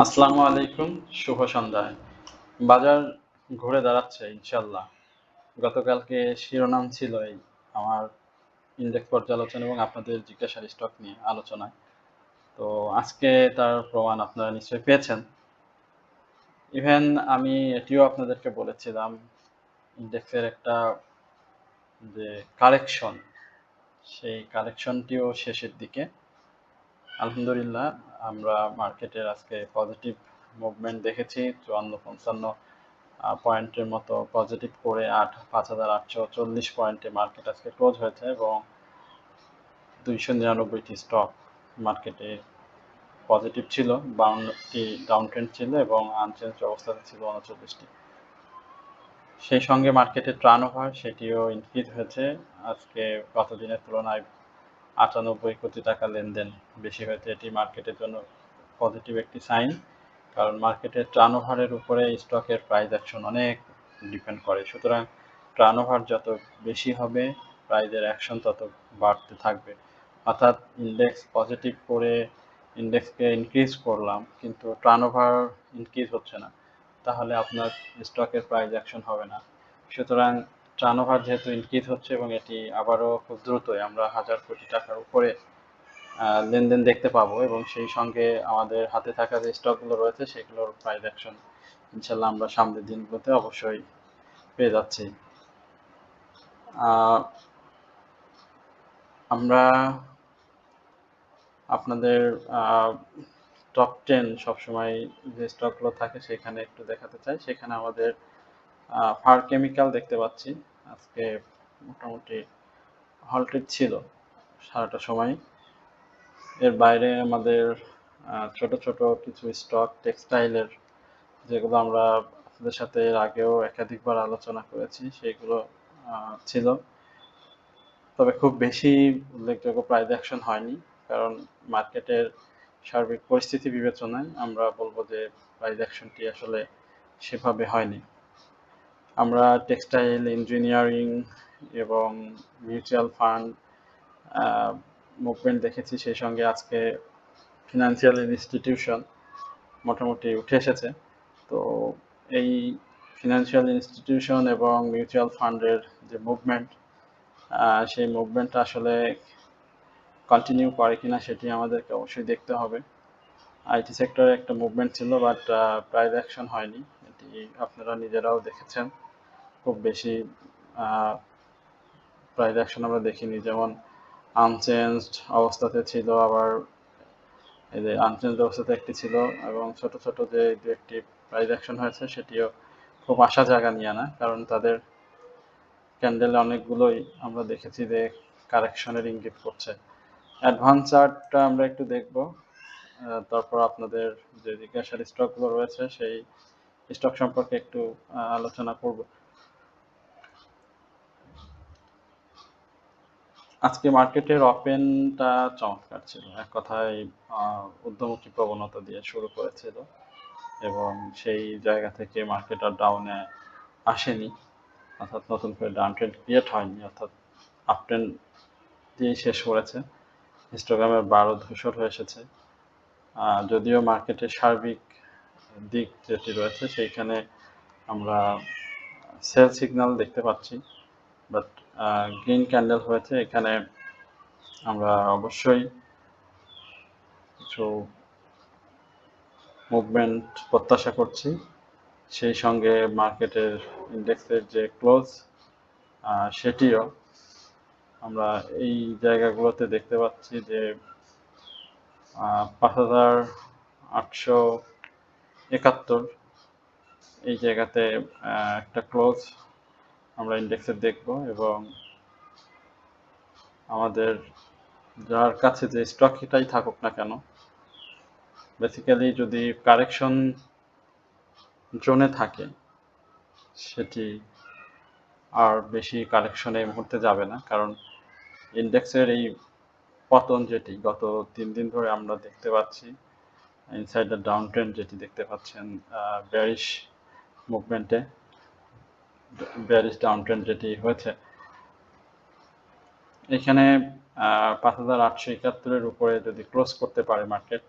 আসসালামু আলাইকুম, শুভ সন্ধ্যায়। বাজার ঘুরে দাঁড়াচ্ছে ইনশাল্লাহ। গতকালকে শিরোনাম ছিল এই আমার ইন্ডেক্স পর্যালোচনা এবং আপনাদের জিজ্ঞাসার স্টক নিয়ে আলোচনায়। তো আজকে তার প্রমাণ আপনারা নিশ্চয়ই পেয়েছেন। ইভেন আমি এটিও আপনাদেরকে বলেছিলাম ইন্ডেক্সের একটা যে কারেকশন, সেই কারেকশনটিও শেষের দিকে। আলহামদুলিল্লাহ আমরা মার্কেটের আজকে পজিটিভ মুভমেন্ট দেখেছি 54-55 পয়েন্টের মতো পজিটিভ করে 5,840 পয়েন্টে মার্কেট আজকে ক্লোজ হয়েছে এবং 299টি স্টক মার্কেটে পজিটিভ ছিল, 52টি ডাউন ট্রেন্ড ছিল এবং আনচেঞ্জ অবস্থাতে ছিল 39টি। সেই সঙ্গে মার্কেটের টার্নওভার সেটিও ইনক্রিজ হয়েছে। আজকে গত দিনের তুলনায় 98 কোটি টাকা লেনদেন বেশি হয়েছে। এটি মার্কেটের জন্য পজিটিভ একটি সাইন, কারণ মার্কেটের টার্নওভারের উপরে স্টকের প্রাইস অ্যাকশন অনেক ডিপেন্ড করে। সুতরাং টার্নওভার যত বেশি হবে প্রাইজের অ্যাকশন তত বাড়তে থাকবে। অর্থাৎ ইন্ডেক্স পজিটিভ করে ইন্ডেক্সকে ইনক্রিজ করলাম কিন্তু টার্নওভার ইনক্রিজ হচ্ছে না, তাহলে আপনার স্টকের প্রাইস অ্যাকশন হবে না। সুতরাং টার্নওভার যেহেতু ইনক্রিজ হচ্ছে এবং এটি আবারও খুব দ্রুতই আমরা 1,000 কোটি টাকার উপরে লেনদেন দেখতে পাবো এবং সেই সঙ্গে আমাদের হাতে থাকা যে স্টকগুলো রয়েছে সেগুলোর প্রাইস অ্যাকশন ইনশাল্লাহ আমরা সামনের দিনগুলোতে অবশ্যই পেয়ে যাচ্ছি। আমরা আপনাদের টপ 10 সবসময় যে স্টকগুলো থাকে সেখানে একটু দেখাতে চাই। সেখানে আমাদের ফার কেমিক্যাল দেখতে পাচ্ছি আজকে মোটামুটি হল্টেড ছিল সারাটা সময়। এর বাইরে আমাদের ছোট ছোট কিছু স্টক টেক্সটাইলের, যেগুলো আমরা আপনাদের সাথে এর আগেও একাধিকবার আলোচনা করেছি, সেগুলো ছিল। তবে খুব বেশি উল্লেখযোগ্য প্রাইস অ্যাকশন হয়নি, কারণ মার্কেটের সার্বিক পরিস্থিতি বিবেচনায় আমরা বলবো যে প্রাইস অ্যাকশনটি আসলে সেভাবে হয়নি। আমরা টেক্সটাইল, ইঞ্জিনিয়ারিং এবং মিউচুয়াল ফান্ড মুভমেন্ট দেখেছি। সেই সঙ্গে আজকে ফিনান্সিয়াল ইনস্টিটিউশন মোটামুটি উঠে এসেছে। তো এই ফিনান্সিয়াল ইনস্টিটিউশন এবং মিউচুয়াল ফান্ডের যে মুভমেন্ট, সেই মুভমেন্টটা আসলে কন্টিনিউ করে কিনা সেটি আমাদেরকে অবশ্যই দেখতে হবে। আইটি সেক্টরে একটা মুভমেন্ট ছিল, বাট প্রাইস অ্যাকশন হয়নি। এটি আপনারা নিজেরাও দেখেছেন। খুব বেশি প্রাইস অ্যাকশন আমরা দেখিনি, যেমন আনচেঞ্জড অবস্থাতে ছিল, আবার এই যে আনচেঞ্জড অবস্থাতে একটি ছিল এবং ছোট ছোট যে দু একটি প্রাইস অ্যাকশন হয়েছে সেটিও খুব আশা জায়গা নিয়ে না, কারণ তাদের ক্যান্ডেলে অনেকগুলোই আমরা দেখেছি যে কারেকশনের ইঙ্গিত করছে। অ্যাডভান্স চার্টটা আমরা একটু দেখব, তারপর আপনাদের যে জিজ্ঞাসার স্টকগুলো রয়েছে সেই স্টক সম্পর্কে একটু আলোচনা করব। আজকে মার্কেটের ওপেনটা চমৎকার ছিল, এক কথায় ঊর্ধ্বমুখী প্রবণতা দিয়ে শুরু করেছিল এবং সেই জায়গা থেকে মার্কেট আর ডাউনে আসেনি, অর্থাৎ নতুন করে ডাউন ট্রেন্ড ক্রিয়েট হয়নি, অর্থাৎ আপ ট্রেন্ড দিয়েই শেষ করেছে। হিস্টোগ্রামের 12 ধূসর হয়ে এসেছে। যদিও মার্কেটের সার্বিক দিক যেটি রয়েছে সেইখানে আমরা সেল সিগন্যাল দেখতে পাচ্ছি, বাট গ্রিন ক্যান্ডেল হয়েছে। এখানে আমরা অবশ্যই কিছু মুভমেন্ট প্রত্যাশা করছি। সেই সঙ্গে মার্কেটের ইন্ডেক্সের যে ক্লোজ সেটিও আমরা এই জায়গাগুলোতে দেখতে পাচ্ছি যে 5,871 এই জায়গাতে একটা ক্লোজ আমরা ইন্ডেক্সে দেখব এবং আমাদের যার কাছে যে স্টকটাই থাকুক না কেন, বেসিক্যালি যদি কারেকশন জোনে থাকে সেটি আর বেশি কারেকশনে এই মুহূর্তে যাবে না, কারণ ইন্ডেক্সের এই পতন যেটি গত 3 দিন ধরে আমরা দেখতে পাচ্ছি, ইনসাইড দ্য ডাউন ট্রেন্ড যেটি দেখতে পাচ্ছেন, বেয়ারিশ মুভমেন্টে, বেয়ারিশ ডাউন ট্রেন্ড যেটি হয়েছে, এখানে 5,871-এর উপরে যদি ক্লোজ করতে পারে মার্কেট,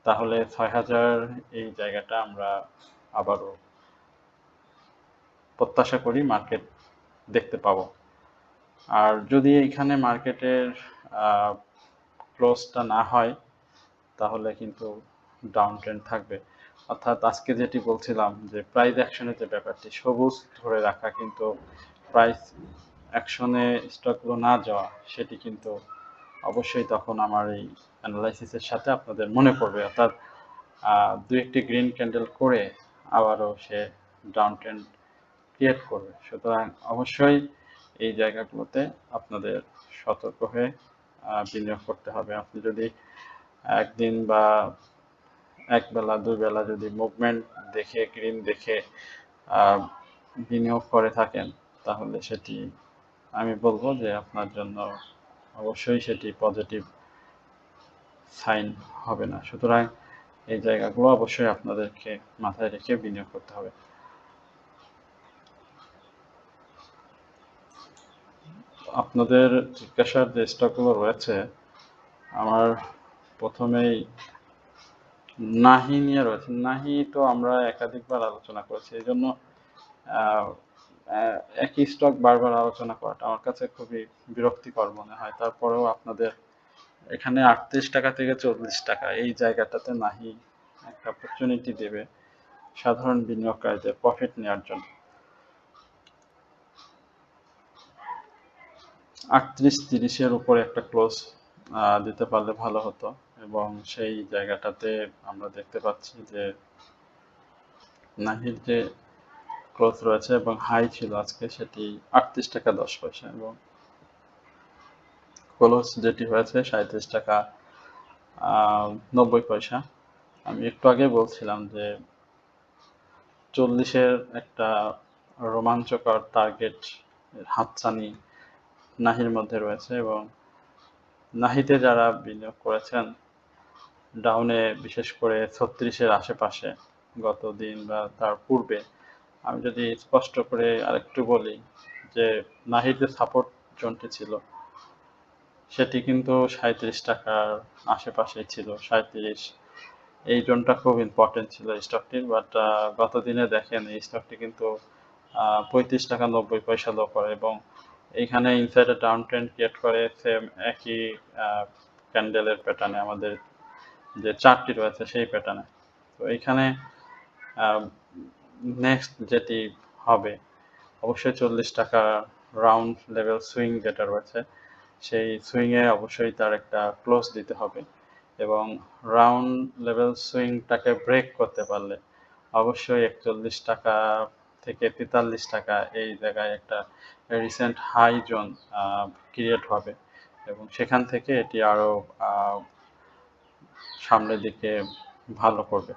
তাহলে ৬,০০০ এই জায়গাটা আমরা আবারও প্রত্যাশা করি মার্কেট দেখতে পাবো। আর যদি এইখানে মার্কেটের ক্লোজটা না হয় তাহলে কিন্তু ডাউন ট্রেন্ড থাকবে। অর্থাৎ আজকে যেটি বলছিলাম যে প্রাইস অ্যাকশনের যে ব্যাপারটি, সবুজ ধরে রাখা কিন্তু প্রাইস অ্যাকশনে স্টকগুলো না যাওয়া, সেটি কিন্তু অবশ্যই তখন আমার এই অ্যানালাইসিসের সাথে আপনাদের মনে পড়বে। অর্থাৎ দু একটি গ্রিন ক্যান্ডেল করে আবারও সে ডাউন ট্রেন্ড ক্রিয়েট করবে। সুতরাং অবশ্যই এই জায়গাগুলোতে আপনাদের সতর্ক হয়ে বিনিয়োগ করতে হবে। আপনি যদি একদিন বা একবেলা দুবেলা যদি মুভমেন্ট দেখে গ্রিন দেখে বিনিয়োগ করে থাকেন তাহলে সেটি আমি বলবো যে আপনার জন্য অবশ্যই সেটি পজিটিভ সাইন হবে না। সুতরাং এই জায়গাগুলো অবশ্যই আপনাদেরকে মাথায় রেখে বিনিয়োগ করতে হবে। আপনাদের জিজ্ঞাসার যে স্টকগুলো রয়েছে, আমার প্রথমেই নাহি নিয়ে রয়েছে। নাহি তো আমরা একাধিকবার আলোচনা করেছি, এই জন্য একই স্টক বারবার আলোচনা করাটা আমার কাছে খুবই বিরক্তিকর মনে হয়। তারপরেও আপনাদের এখানে 38 টাকা থেকে 40 টাকা এই জায়গাটাতে নাহি একটা অপরচুনিটি দেবে সাধারণ বিনিয়োগকারীদের প্রফিট নেওয়ার জন্য। 38-30-এর উপরে একটা ক্লোজ দিতে পারলে ভালো হতো, এবং সেই জায়গাটাতে আমরা দেখতে পাচ্ছি যে নাহির যে ক্লোজ রয়েছে এবং হাই ছিল আজকে সেটি 38 টাকা 10 পয়সা, এবং ক্লোজ যেটি হয়েছে 37 টাকা 90 পয়সা। আমি একটু আগে বলছিলাম যে 40-এর একটা রোমাঞ্চকর টার্গেট হাতছানি নাহির মধ্যে রয়েছে, এবং নাহিতে যারা বিনিয়োগ করেছেন ডাউনে, বিশেষ করে 36-এর আশেপাশে গত দিন বা তার পূর্বে, আমি যদি স্পষ্ট করে আরেকটু বলি যে নাহির যে সাপোর্ট জোনটি ছিল সেটি কিন্তু 37 টাকার আশেপাশে ছিল। 37 এই জোনটা খুব ইম্পর্টেন্ট ছিল স্টকটির, বাট গত দিনে দেখেন এই স্টকটি কিন্তু 35 টাকা 90 পয়সা লো করে, এবং এইখানে ইনসাইডে ডাউন ট্রেন্ড ক্রিয়েট করে সেম একই ক্যান্ডেলের প্যাটার্নে, আমাদের যে চার্টটি রয়েছে সেই প্যাটার্নে। তো এইখানে নেক্সট যেটি হবে অবশ্যই 40 টাকা রাউন্ড লেভেল সুইং যেটা রয়েছে সেই সুইংয়ে অবশ্যই তার একটা ক্লোজ দিতে হবে, এবং রাউন্ড লেভেল সুইংটাকে ব্রেক করতে পারলে অবশ্যই 41 টাকা থেকে 43 টাকা এই জায়গায় একটা রিসেন্ট হাই জোন ক্রিয়েট হবে, এবং সেখান থেকে এটি আরও সামনের দিকে ভালো করবে।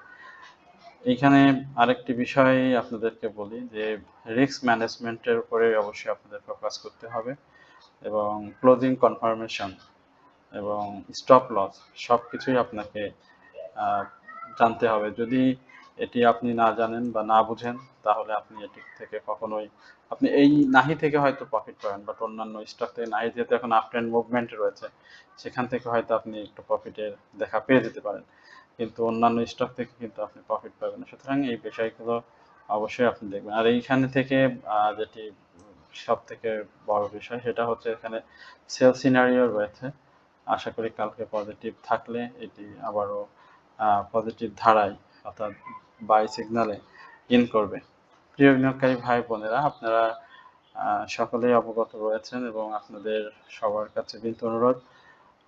এইখানে আরেকটি বিষয় আপনাদেরকে বলি যে রিস্ক ম্যানেজমেন্টের উপরে অবশ্যই আপনাদের ফোকাস করতে হবে, এবং ক্লোজিং কনফার্মেশন এবং স্টপ লস সব কিছুই আপনাকে জানতে হবে। যদি এটি আপনি না জানেন বা না বুঝেন তাহলে আপনি এটি থেকে কখনোই, আপনি এই নাহি থেকে হয়তো প্রফিট পাবেন, বাট অন্যান্য স্টক থেকে, নাহি যেহেতু এখন আপ ট্রেন্ড মুভমেন্ট রয়েছে সেখান থেকে হয়তো আপনি একটু প্রফিটের দেখা পেয়ে যেতে পারেন, কিন্তু অন্যান্য স্টক থেকে কিন্তু আপনি প্রফিট পাবেন না। সুতরাং এই বিষয়গুলো অবশ্যই আপনি দেখবেন। আর এইখানে থেকে যেটি সব থেকে বড় বিষয় সেটা হচ্ছে এখানে সেল সিনারিও রয়েছে। আশা করি কালকে পজিটিভ থাকলে এটি আবারও পজিটিভ ধারায় অর্থাৎ বাই সিগনালে ইন করবে। প্রিয় বিনিয়োগকারী ভাই বোনেরা, আপনারা সকলেই অবগত রয়েছেন, এবং আপনাদের সবার কাছে বিনীত অনুরোধ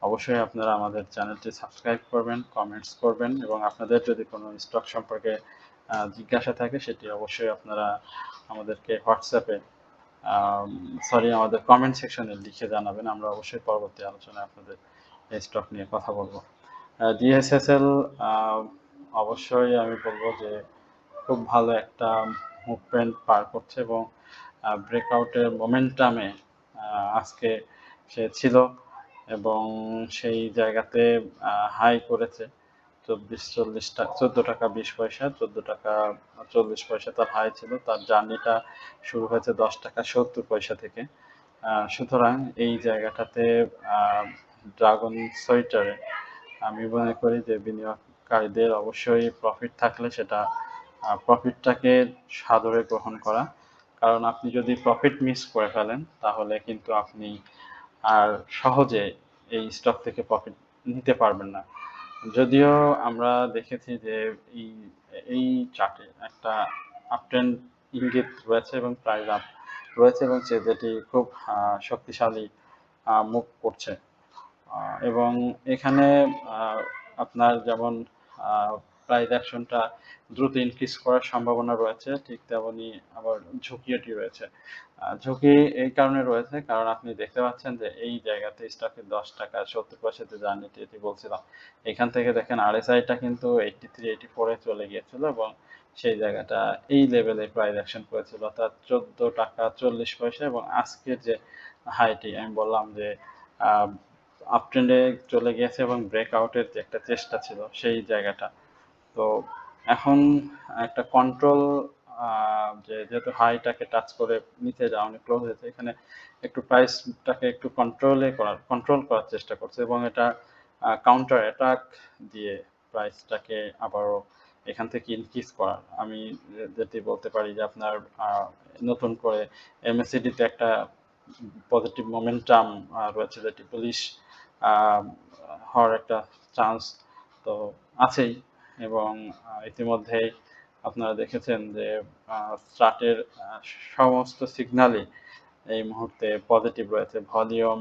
অবশ্যই আপনারা আমাদের চ্যানেলটি সাবস্ক্রাইব করবেন, কমেন্টস করবেন, এবং আপনাদের যদি কোনো স্টক সম্পর্কে জিজ্ঞাসা থাকে সেটি অবশ্যই আপনারা আমাদেরকে হোয়াটসঅ্যাপে আমাদের কমেন্ট সেকশনে লিখে জানাবেন। আমরা অবশ্যই পরবর্তী আলোচনায় আপনাদের এই স্টক নিয়ে কথা বলবো। ডিএসএসএল অবশ্যই আমি বলবো যে খুব ভালো একটা মুভমেন্ট পার করছে, এবং ব্রেকআউটের মোমেন্টামে আজকে সে ছিল, এবং সেই জায়গাতে হাই করেছে 14 টাকা 20 পয়সা, 14 টাকা 40 পয়সা তার হাই ছিল। তার জার্নিটা শুরু হয়েছে 10 টাকা 70 পয়সা থেকে। সুতরাং এই জায়গাটাতে ড্রাগন সোয়েটারে আমি মনে করি যে বিনিয়োগ বিনিয়োগকারীদের অবশ্যই প্রফিট থাকলে সেটা প্রফিটটাকে সাদরে গ্রহণ করা, কারণ আপনি যদি প্রফিট মিস করে ফেলেন তাহলে কিন্তু আপনি আর সহজে এই স্টক থেকে প্রফিট নিতে পারবেন না। যদিও আমরা দেখেছি যে এই এই চার্টে একটা আপট্রেন্ড ইঙ্গিত রয়েছে এবং প্রাইস আপ রয়েছে এবং যেটি খুব শক্তিশালী মুভ করছে, এবং এখানে আপনার যেমন প্রাইস অ্যাকশনটা দ্রুত ইনক্রিজ করার সম্ভাবনা রয়েছে, ঠিক তেমনি আবার ঝুঁকিটি রয়েছে। ঝুঁকি এই কারণে রয়েছে কারণ আপনি দেখতে পাচ্ছেন যে এই জায়গাতে স্টকে 10 টাকা 70 পয়সাতে জার্নিটি এটি বলছিলাম, এখান থেকে দেখেন আরএসআইটা কিন্তু 83-84 চলে গিয়েছিল এবং সেই জায়গাটা এই লেভেলে প্রাইস অ্যাকশন করেছিল, অর্থাৎ 14 টাকা 40 পয়সা, এবং আজকের যে হাইটি আমি বললাম যে আপ ট্রেন্ডে চলে গিয়েছে এবং ব্রেকআউটের যে একটা চেষ্টা ছিল সেই জায়গাটা। তো এখন একটা কন্ট্রোল, যেহেতু হাইটাকে টাচ করে নিচে যাওয়া অনেক ক্লোজ হয়েছে, এখানে একটু প্রাইসটাকে একটু কন্ট্রোল করার চেষ্টা করছে এবং এটা কাউন্টার অ্যাটাক দিয়ে প্রাইসটাকে আবারও এখান থেকে ইনক্রিজ করার, আমি যেটি বলতে পারি যে আপনার নতুন করে এমএসসিডিতে একটা পজিটিভ মোমেন্টাম রয়েছে, যেটি পুলিশ হওয়ার একটা চান্স তো আছেই। এবং ইতিমধ্যেই আপনারা দেখেছেন যে চার্টের সমস্ত সিগন্যালই এই মুহূর্তে পজিটিভ রয়েছে, ভলিউম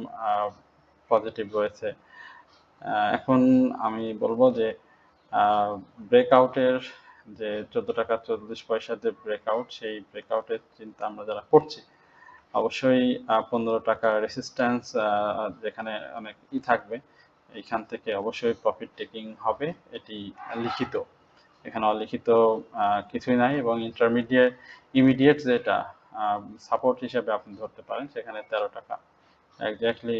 পজিটিভ রয়েছে। এখন আমি বলবো যে ব্রেকআউটের যে 14 টাকা 40 পয়সার যে ব্রেকআউট, সেই ব্রেকআউটের চিন্তা আমরা যারা করছি অবশ্যই 15 টাকা রেসিস্ট্যান্স যেখানে অনেক থাকবে, এইখান থেকে অবশ্যই প্রফিট টেকিং হবে, এটি লিখিত, এখানে অলিখিত কিছুই নাই। এবং ইমিডিয়েট যেটা সাপোর্ট হিসেবে আপনি ধরতে পারেন সেখানে 13 টাকা, একজাক্টলি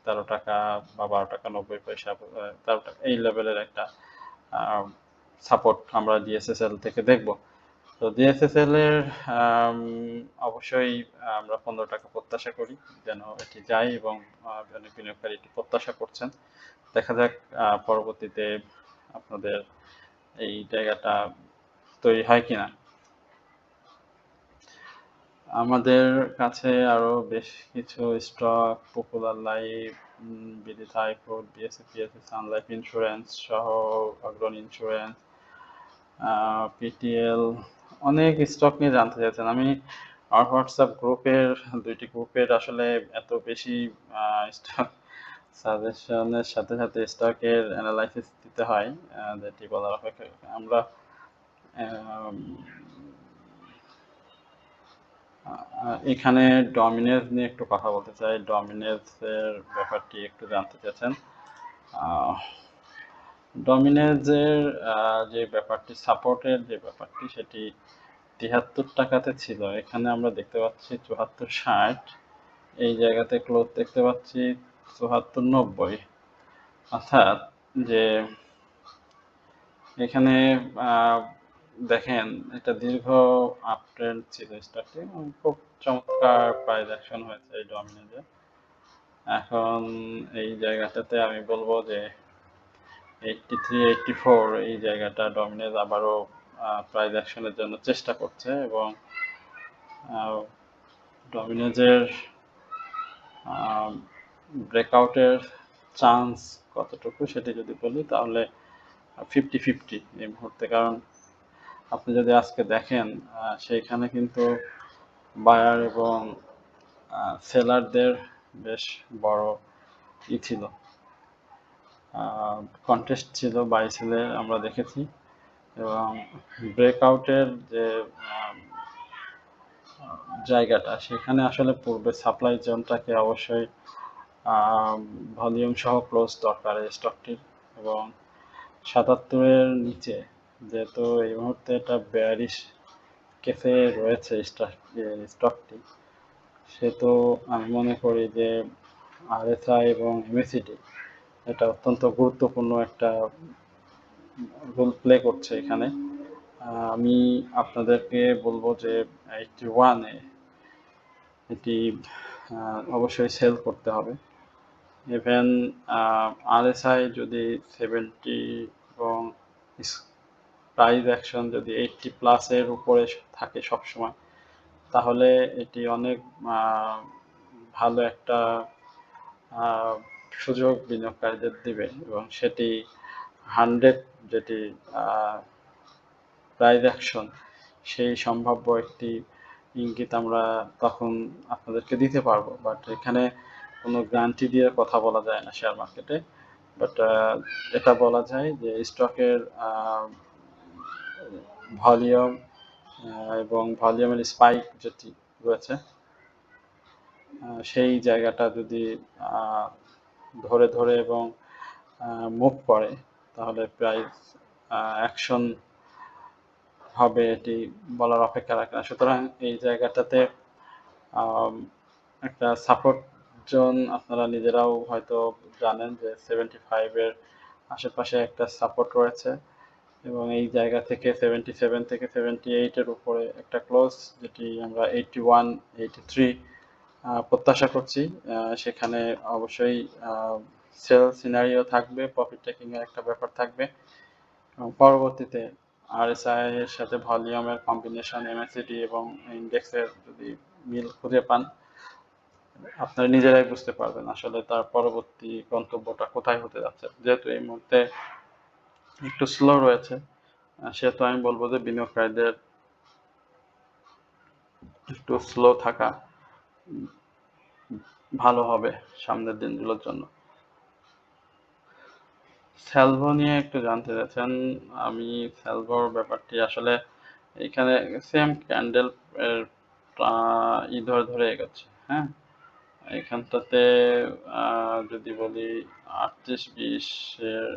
13 টাকা বা 12 টাকা 90 পয়সা, 13 টাকা এই লেভেলের একটা সাপোর্ট আমরা ডিএসএসএল থেকে দেখব। তো ডিএসএসএল এর অবশ্যই আমরা 15 টাকা প্রত্যাশা করি যেন এটি যায়, এবং অনেক বিনিয়োগকারী এটি প্রত্যাশা করছেন। দেখা যাক পরবর্তীতে আপনাদের এই জায়গাটা তৈরি হয় কিনা। আমাদের কাছে আরো বেশ কিছু stock, Popular Life, BD Thai food, BSC PSC, Sun Life insurance সহ অগ্রণী ইন্স্যুরেন্স, পিটিএল, অনেক স্টক নিয়ে জানতে চাইছেন। আমি আমার হোয়াটসঅ্যাপ গ্রুপের 2টি গ্রুপের আসলে এত বেশি স্টক সাজেশনের সাথে সাথে স্টকের অ্যানালাইসিস দিতে হয়, যেটি বলার অপেক্ষা আমরা এখানে ডমিনেজ নিয়ে একটু কথা বলতে চাই। ডমিনেজের ব্যাপারটি একটু জানতে চাইছেন। ডমিনেজের যে ব্যাপারটি, সাপোর্টের যে ব্যাপারটি, সেটি 73 টাকাতে ছিল, এখানে আমরা দেখতে পাচ্ছি 74-60, এই জায়গাতে ক্লোজ দেখতে পাচ্ছি 74-90, অর্থাৎ যে এখানে দেখেন একটা দীর্ঘ আপ ট্রেন্ড ছিল স্টকটি, খুব চমৎকার প্রাইস অ্যাকশন হয়েছে এই ডমিনেজে। এখন এই জায়গাটাতে আমি বলবো যে 83-84 এই জায়গাটা ডমিনেজ আবারও প্রাইস অ্যাকশনের জন্য চেষ্টা করছে, এবং ডমিনেজের ব্রেকআউটের চান্স কতটুকু সেটি যদি বলি তাহলে 50-50 এই মুহূর্তে, কারণ আপনি যদি আজকে দেখেন সেইখানে কিন্তু বায়ার এবং সেলারদের বেশ বড় ছিল, কন্টেস্ট ছিল বাই সেলের আমরা দেখেছি। এবং ব্রেকআউটের যে জায়গাটা, সেখানে আসলে পূর্বে সাপ্লাই জোনটাকে অবশ্যই ভলিউম সহ ক্লোজ দরকার এই স্টকটির, এবং 77-এর নিচে যেহেতু এই মুহূর্তে এটা বেয়ারিশ কেসে রয়েছে স্টকটি, সেহেতু আমি মনে করি যে আরএসআই এবং এমএসিডি এটা অত্যন্ত গুরুত্বপূর্ণ একটা রোল প্লে করছে এখানে। আমি আপনাদেরকে বলবো যে 81-এ এটি অবশ্যই সেল করতে হবে। ইভেন আরএসআই যদি 70 এবং প্রাইস অ্যাকশন যদি 80+ এর উপরে থাকে সবসময়, তাহলে এটি অনেক ভালো একটা সুযোগ বিনিয়োগকারীদের দিবে, এবং সেটি 100 যেটি প্রাইস অ্যাকশন, সেই সম্ভাব্য একটি ইঙ্গিত আমরা তখন আপনাদেরকে দিতে পারবো। বাট এখানে কোনো গ্যারান্টি দিয়ে কথা বলা যায় না শেয়ার মার্কেটে। বাট এটা বলা যায় যে স্টকের ভলিউম এবং ভলিউমের স্পাইক যেটি রয়েছে, সেই জায়গাটা যদি ধরে ধরে এবং মুভ করে, তাহলে প্রাইস অ্যাকশন হবে এটি বলার অপেক্ষা রাখে না। সুতরাং এই জায়গাটাতে একটা সাপোর্ট জোন আপনারা নিজেরাও হয়তো জানেন যে 75 এর আশেপাশে একটা সাপোর্ট রয়েছে, এবং এই জায়গা থেকে 77 থেকে 78 এর উপরে একটা ক্লোজ, যেটি আমরা 81 83 প্রত্যাশা করছি। সেখানে অবশ্যই সেল সিনারিও থাকবে, প্রফিট টেকিং এর একটা ব্যাপার থাকবে, এবং পরবর্তীতে আরএসআই এর সাথে ভলিউমের কম্বিনেশন, এমএসিডি এবং ইন্ডেক্সের যদি মিল খুঁজে পান, আপনারা নিজেরাই বুঝতে পারবেন আসলে তার পরবর্তী গন্তব্যটা কোথায় হতে যাচ্ছে। যেহেতু এই মুহূর্তে একটু স্লো রয়েছে, সেহেতু আমি বলবো যে বিনিয়োগকারীদের একটু স্লো থাকা ভালো হবে সামনের দিনগুলোর জন্য। স্যালভো নিয়ে একটু জানতে চাচ্ছেন। আমি স্যালভোর ব্যাপারটি আসলে এখানে সেম ক্যান্ডেল এর ধরে ধরে এগোচ্ছে। হ্যাঁ, এখানটাতে যদি বলি 38-20 এর,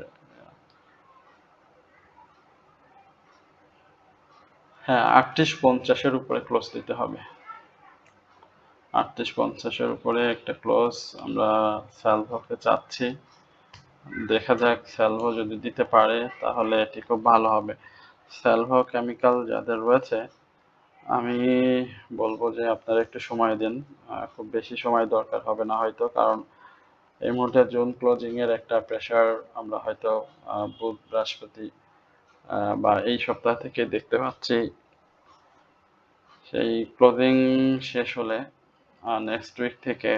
হ্যাঁ 38-50 এর উপরে ক্লোজ দিতে হবে। 38-50 এর উপরে একটা ক্লোজ আমরা স্যালভোকে চাচ্ছি। দেখা যাক স্যালভো যদি দিতে পারে তাহলে এটি খুব ভালো হবে। স্যালভো কেমিক্যাল যাদের রয়েছে, আমি বলবো যে আপনারা একটু সময় দিন। খুব বেশি সময় দরকার হবে না হয়তো, কারণ এই মুহূর্তে জুন ক্লোজিং এর একটা প্রেসার আমরা হয়তো বুধ বৃহস্পতি বা এই সপ্তাহ থেকে দেখতে পাচ্ছি। সেই ক্লোজিং শেষ হলে নেক্সট উইক থেকে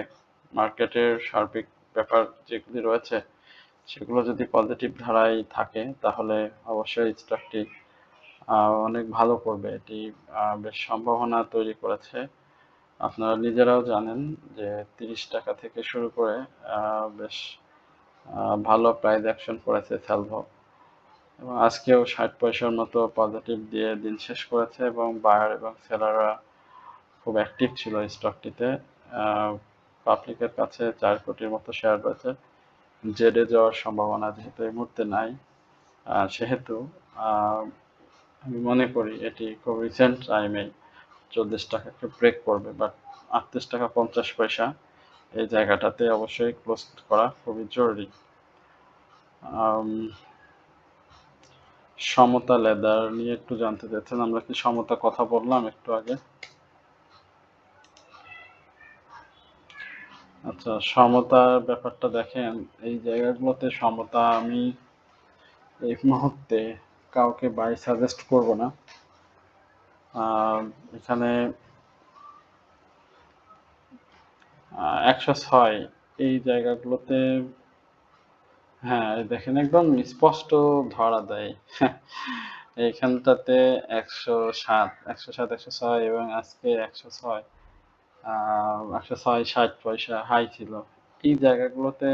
মার্কেটের সার্বিক ব্যাপার যেগুলি রয়েছে, সেগুলো যদি পজিটিভ ধারায় থাকে, তাহলে অবশ্যই স্টকটি অনেক ভালো করবে। এটি বেশ সম্ভাবনা তৈরি করেছে। আপনারা নিজেরাও জানেন যে 30 টাকা থেকে শুরু করে বেশ ভালো প্রাইস অ্যাকশন করেছে স্যালভো, এবং আজকেও 60 পয়সার মতো পজিটিভ দিয়ে দিন শেষ করেছে, এবং বায়ার এবং সেলাররা খুব অ্যাক্টিভ ছিল স্টকটিতে। পাবলিকের কাছে 4 কোটির মতো শেয়ার রয়েছে। জেডে যাওয়ার সম্ভাবনা যেহেতু এই মুহূর্তে নাই, সেহেতু আমি মনে করি এটি খুব রিসেন্ট টাইমে 40 টাকাকে ব্রেক করবে। বাট 38 টাকা 50 পয়সা এই জায়গাটাতে অবশ্যই ক্লোজ করা খুবই জরুরি। সমতা লেদার নিয়ে একটু জানতে চাচ্ছেন। আমরা কি সমতা কথা বললাম একটু আগে? আচ্ছা, সমতার ব্যাপারটা দেখেন, এই জায়গাগুলোতে সমতা আমি এই মুহূর্তে কাউকে বাই সাজেস্ট করব না। এখানে 106 এই জায়গাগুলোতে, হ্যাঁ দেখেন একদম স্পষ্ট ধরা দেয়। এইখানটাতে 107 107 106 এবং আজকে 106 106.60 পয়সা হাই ছিল। এই জায়গাগুলোতে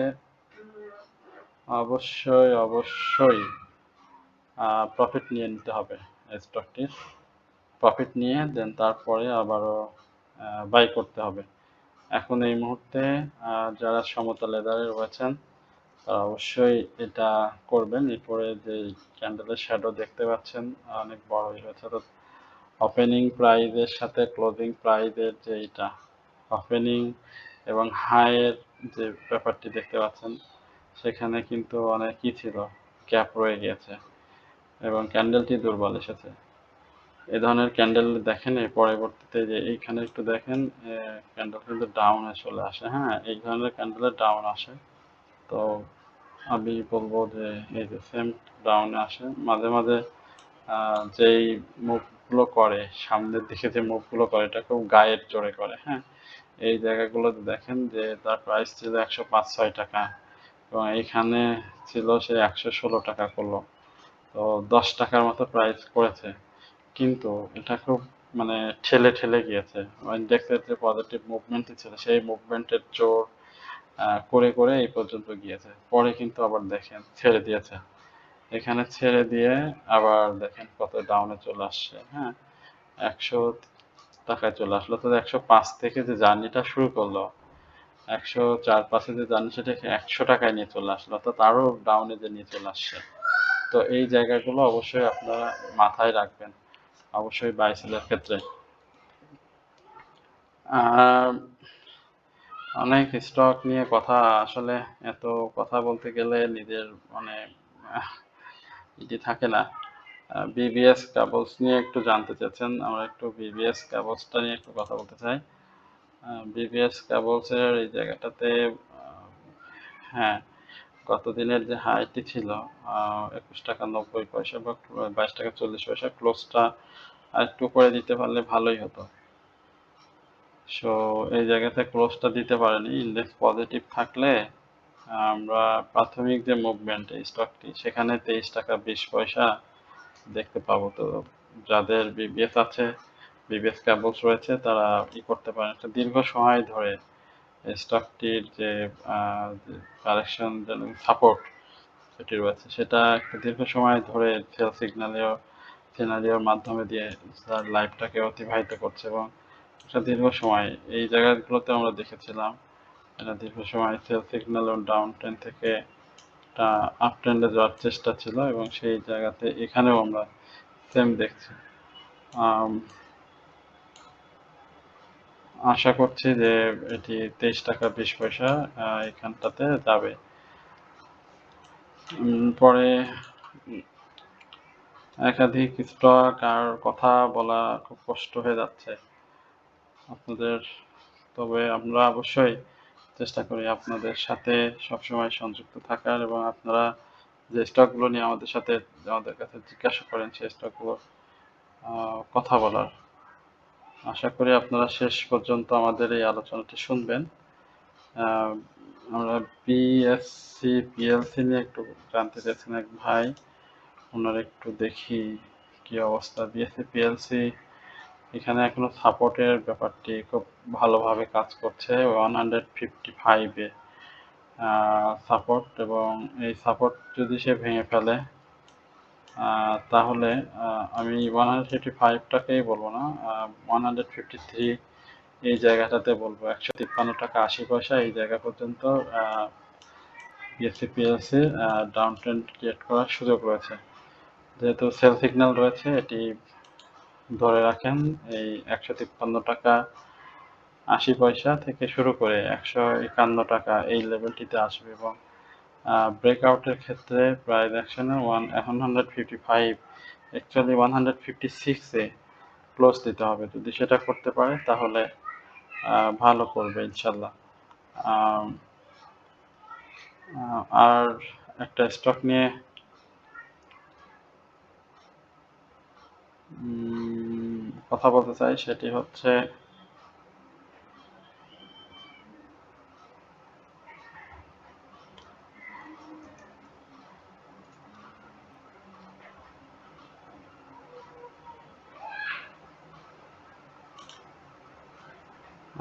অবশ্যই অবশ্যই প্রফিট নিয়ে নিতে হবে স্টকটির। প্রফিট নিয়ে দেন তারপরে আবারও বাই করতে হবে। এখন এই মুহূর্তে যারা সমতা লেদারে রয়েছেন, তারা অবশ্যই এটা করবেন। এরপরে যে ক্যান্ডেলের শ্যাডো দেখতে পাচ্ছেন অনেক বড় হয়েছে, তো ওপেনিং প্রাইজের সাথে ক্লোজিং প্রাইজের যে এটা ওপেনিং এবং হাইয়ের যে ব্যাপারটি দেখতে পাচ্ছেন, সেখানে কিন্তু অনেকই ছিল, গ্যাপ রয়ে গিয়েছে এবং ক্যান্ডেলটি দুর্বল এসেছে। এই ধরনের ক্যান্ডেল দেখেন এর পরবর্তীতে যে এইখানে একটু দেখেন ক্যান্ডেল কিন্তু ডাউনে চলে আসে। হ্যাঁ, এই ধরনের ক্যান্ডেলের ডাউন আসে, তো আমি বলবো যে এই যে সেম ডাউনে আসে মাঝে মাঝে যেই মুভগুলো করে, সামনের দিকে যে মুভগুলো করে এটা খুব গায়ের জোরে করে। হ্যাঁ, এই জায়গাগুলোতে দেখেন যে তার প্রাইস ছিল 105-6 টাকা এবং এইখানে ছিল সে 116 টাকা করলো। তো 10 টাকার মতো প্রাইস করেছে, কিন্তু এটা খুব মানে ঠেলে ঠেলে গিয়েছে। ইন্ডেক্সের যে পজিটিভ মুভমেন্টই ছিল সেই মুভমেন্টের জোর করে করে এই পর্যন্ত গিয়েছে, পরে কিন্তু আবার দেখেন ছেড়ে দিয়েছে। এখানে ছেড়ে দিয়ে আবার দেখেন কত ডাউনে চলে আসছে। হ্যাঁ, 100 টাকায় চলে আসলো। তো 105 থেকে যে জার্নিটা শুরু করলো, 104-5 যে জার্নি সেটাকে 100 টাকায় নিয়ে চলে আসলো, তো তারও ডাউনে যে নিয়ে চলে আসছে। তো এই জায়গাগুলো অবশ্যই আপনারা মাথায় রাখবেন, অবশ্যই বাই সেলের ক্ষেত্রে। আর অনেক স্টক নিয়ে কথা, আসলে এত কথা বলতে গেলে নিজের মানে ইতি থাকে না। বিবিএস কেবলস নিয়ে একটু জানতে চাচ্ছেন, আমরা একটু বিবিএস কেবলসটা নিয়ে একটু কথা বলতে চাই। বিবিএস কেবলসের এই জায়গাটাতে হ্যাঁ, গত দিনের যে হাইটি ছিল 21 টাকা 90 পয়সা বা 22 টাকা 40 পয়সা, ক্লোজটা আর একটু করে দিতে পারলে ভালোই হতো। সো এই জায়গাতে ক্লোজটা দিতে পারেনি। ইন্ডেক্স পজিটিভ থাকলে আমরা প্রাথমিক যে মুভমেন্ট এই স্টকটি, সেখানে 23 টাকা 20 পয়সা দেখতে পাবো। তো যাদের বিবিএস আছে, বিবিএস কেবলস রয়েছে, তারা কি করতে পারেন, একটা দীর্ঘ সময় ধরে স্টকটির যে কারেকশন সাপোর্ট সেটি রয়েছে, সেটা একটা দীর্ঘ সময় ধরে সেল সিনারিওর মাধ্যমে দিয়ে তার লাইফটাকে অতিবাহিত করছে এবং একটা দীর্ঘ সময় এই জায়গাগুলোতে আমরা দেখেছিলাম এটা দীর্ঘ সময় সেল সিগন্যাল এবং ডাউন ট্রেন্ড থেকে একটা আপ ট্রেন্ডে যাওয়ার চেষ্টা ছিল এবং সেই জায়গাতে এখানেও আমরা সেম দেখছি। আশা করছি যে এটি 23 টাকা 20 পয়সা এখানটাতে যাবে। পরে একাধিক স্টক আর কথা বলা খুব কষ্ট হয়ে যাচ্ছে আপনাদের, তবে আমরা অবশ্যই চেষ্টা করি আপনাদের সাথে সবসময় সংযুক্ত থাকার এবং আপনারা যে স্টকগুলো নিয়ে আমাদের কাছে জিজ্ঞাসা করেন সেই স্টকগুলো কথা বলার। আশা করি আপনারা শেষ পর্যন্ত আমাদের এই আলোচনাটি শুনবেন। আমরা বিএসসি পিএলসি নিয়ে একটু জানতে চাইছেন এক ভাই, ওনার একটু দেখি কি অবস্থা। বিএসসি পিএলসি এখানে এখনো সাপোর্টের ব্যাপারটি খুব ভালোভাবে কাজ করছে 155-এ সাপোর্ট, এবং এই সাপোর্ট যদি সে ভেঙে ফেলে তাহলে আমি 155টাকেই বলবো না, 153 এই জায়গাটাতে বলবো। 153 টাকা 80 পয়সা এই জায়গা পর্যন্ত BSc PLC down trend create করার সুযোগ রয়েছে। যেহেতু সেল সিগন্যাল রয়েছে, এটি ধরে রাখেন এই 153 টাকা 80 পয়সা থেকে শুরু করে 151 টাকা এই লেভেলটিতে আসবে এবং ব্রেকআউটের ক্ষেত্রে প্রাইস অ্যাকশনে 155 অ্যাকচুয়ালি 156-এ ক্লোজ দিতে হবে। যদি সেটা করতে পারে তাহলে ভালো করবে ইনশাল্লাহ। আর একটা স্টক নিয়ে কথা বলতে চাই, সেটি হচ্ছে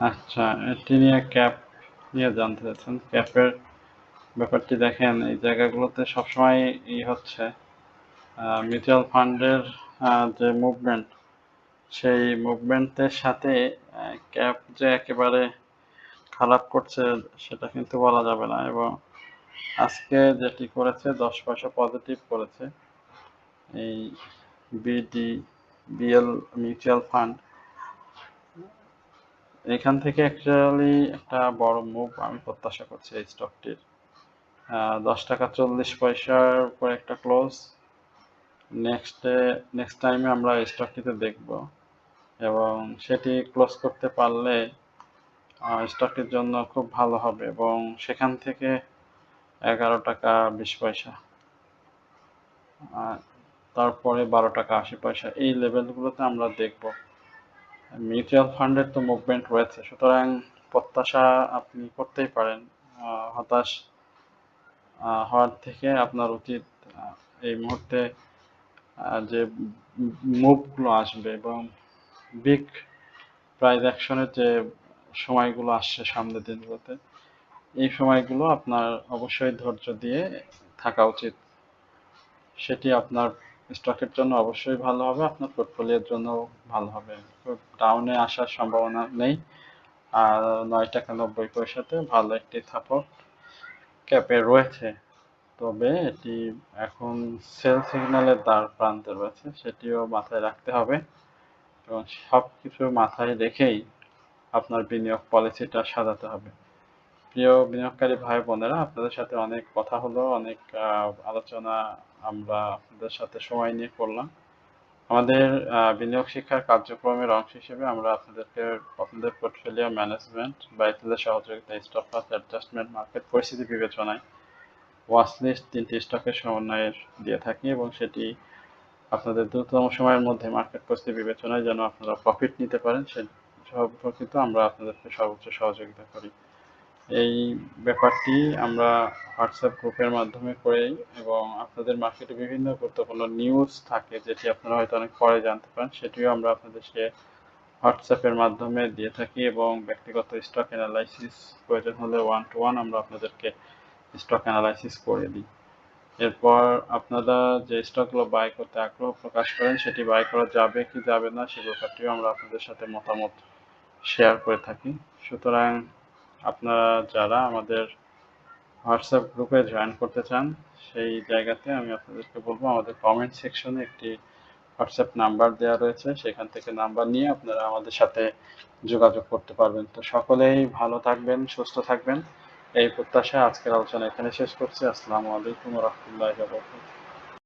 আচ্ছা, এটি নিয়ে ক্যাপ নিয়ে জানতে চাচ্ছেন। ক্যাপের ব্যাপারটি দেখেন এই জায়গাগুলোতে সবসময় হচ্ছে মিউচুয়াল ফান্ডের যে মুভমেন্ট, সেই মুভমেন্টের সাথে ক্যাপ যে একেবারে খারাপ করছে সেটা কিন্তু বলা যাবে না। এবং আজকে যেটি করেছে 10 পয়সা পজিটিভ করেছে এই বিএল মিউচুয়াল ফান্ড, এখান থেকে অ্যাকচুয়ালি একটা বড় মুভ আমি প্রত্যাশা করছি এই স্টকটির। 10 টাকা 40 পয়সার উপর একটা ক্লোজ নেক্সট টাইমে আমরা এই স্টকটিতে দেখব এবং সেটি ক্লোজ করতে পারলে স্টকটির জন্য খুব ভালো হবে এবং সেখান থেকে 11 টাকা 20 পয়সা, তারপরে 12 টাকা 80 পয়সা, এই লেভেলগুলোতে আমরা দেখব। মিউচুয়াল ফান্ডের তো মুভমেন্ট রয়েছে, সুতরাং প্রত্যাশা আপনি করতেই পারেন। হতাশ হওয়ার থেকে আপনার উচিত এই মুহূর্তে যে মুভগুলো আসবে এবং বিগ প্রাইস অ্যাকশনের যে সময়গুলো আসছে সামনের দিনগুলোতে, এই সময়গুলো আপনার অবশ্যই ধৈর্য দিয়ে থাকা উচিত। সেটি আপনার স্টকের জন্য অবশ্যই ভালো হবে, আপনার পোর্টফোলিওর জন্য ভালো হবে। খুব ডাউনে আসার সম্ভাবনা নেই। আর 9 টাকা 90 পয়সাতে ভালো একটি সাপোর্ট ক্যাপে রয়েছে, তবে এটি এখন সেল সিগন্যালের দ্বার প্রান্তে রয়েছে, সেটিও মাথায় রাখতে হবে এবং সব কিছু মাথায় রেখেই আপনার বিনিয়োগ পলিসিটা সাজাতে হবে। প্রিয় বিনিয়োগকারী ভাই বোনেরা, আপনাদের সাথে অনেক কথা হলো, অনেক আলোচনা আমরা আপনাদের সাথে সময় নিয়ে করলাম। আমাদের বিনিয়োগ শিক্ষার কার্যক্রমের অংশ হিসেবে আমরা আপনাদেরকে আপনাদের পোর্টফোলিও ম্যানেজমেন্ট বা এথিলের সহযোগিতা, স্টপ লস অ্যাডজাস্টমেন্ট, মার্কেট পরিস্থিতি বিবেচনায় ওয়াচ লিস্ট 3টি স্টকের সমন্বয়ের দিয়ে থাকি এবং সেটি আপনাদের দ্রুততম সময়ের মধ্যে মার্কেট পরিস্থিতি বিবেচনায় যেন আপনারা প্রফিট নিতে পারেন সে সম্পর্কিত আমরা আপনাদেরকে সর্বোচ্চ সহযোগিতা করি। এই ব্যাপারটি আমরা হোয়াটসঅ্যাপ গ্রুপের মাধ্যমে করেই, এবং আপনাদের মার্কেটে বিভিন্ন গুরুত্বপূর্ণ নিউজ থাকে যেটি আপনারা হয়তো অনেক পরে জানতে পারেন, সেটিও আমরা আপনাদেরকে হোয়াটসঅ্যাপের মাধ্যমে দিয়ে থাকি এবং ব্যক্তিগত স্টক অ্যানালাইসিস প্রয়োজন হলে 1-to-1 আমরা আপনাদেরকে স্টক অ্যানালাইসিস করে দিই। এরপর আপনারা যে স্টকগুলো বাই করতে আগ্রহ প্রকাশ করেন সেটি বাই করা যাবে কি যাবে না সে ব্যাপারটিও আমরা আপনাদের সাথে মতামত শেয়ার করে থাকি। সুতরাং আপনারা যারা আমাদের হোয়াটসঅ্যাপ গ্রুপে জয়েন করতে চান, সেই জায়গাতে আমি আপনাদেরকে বলবো আমাদের কমেন্ট সেকশনে একটি হোয়াটসঅ্যাপ নাম্বার দেওয়া রয়েছে, সেখান থেকে নাম্বার নিয়ে আপনারা আমাদের সাথে যোগাযোগ করতে পারবেন। তো সকলেই ভালো থাকবেন, সুস্থ থাকবেন, এই প্রত্যাশায় আজকের আলোচনা এখানে শেষ করছি। আসসালামু আলাইকুম ওয়া রাহমাতুল্লাহি ওয়া বারাকাতুহু।